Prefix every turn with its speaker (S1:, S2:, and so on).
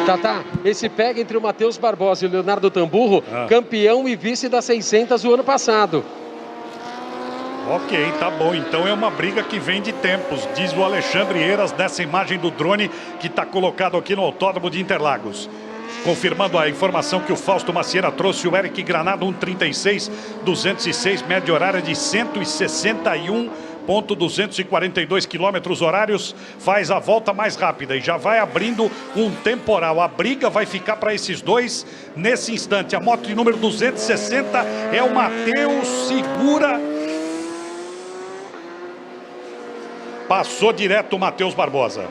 S1: Tá. Esse pega entre o Matheus Barbosa e o Leonardo Tamburro, campeão e vice das 600 do ano passado.
S2: Ok, tá bom. Então é uma briga que vem de tempos, diz o Alexandre Eiras nessa imagem do drone que está colocado aqui no Autódromo de Interlagos. Confirmando a informação que o Fausto Macieira trouxe, o Eric Granado 1:36.206, média horária de 161,242 quilômetros horários, faz a volta mais rápida e já vai abrindo um temporal. A briga vai ficar para esses dois nesse instante. A moto de número 260 é o Matheus Segura. Passou direto o Matheus Barbosa.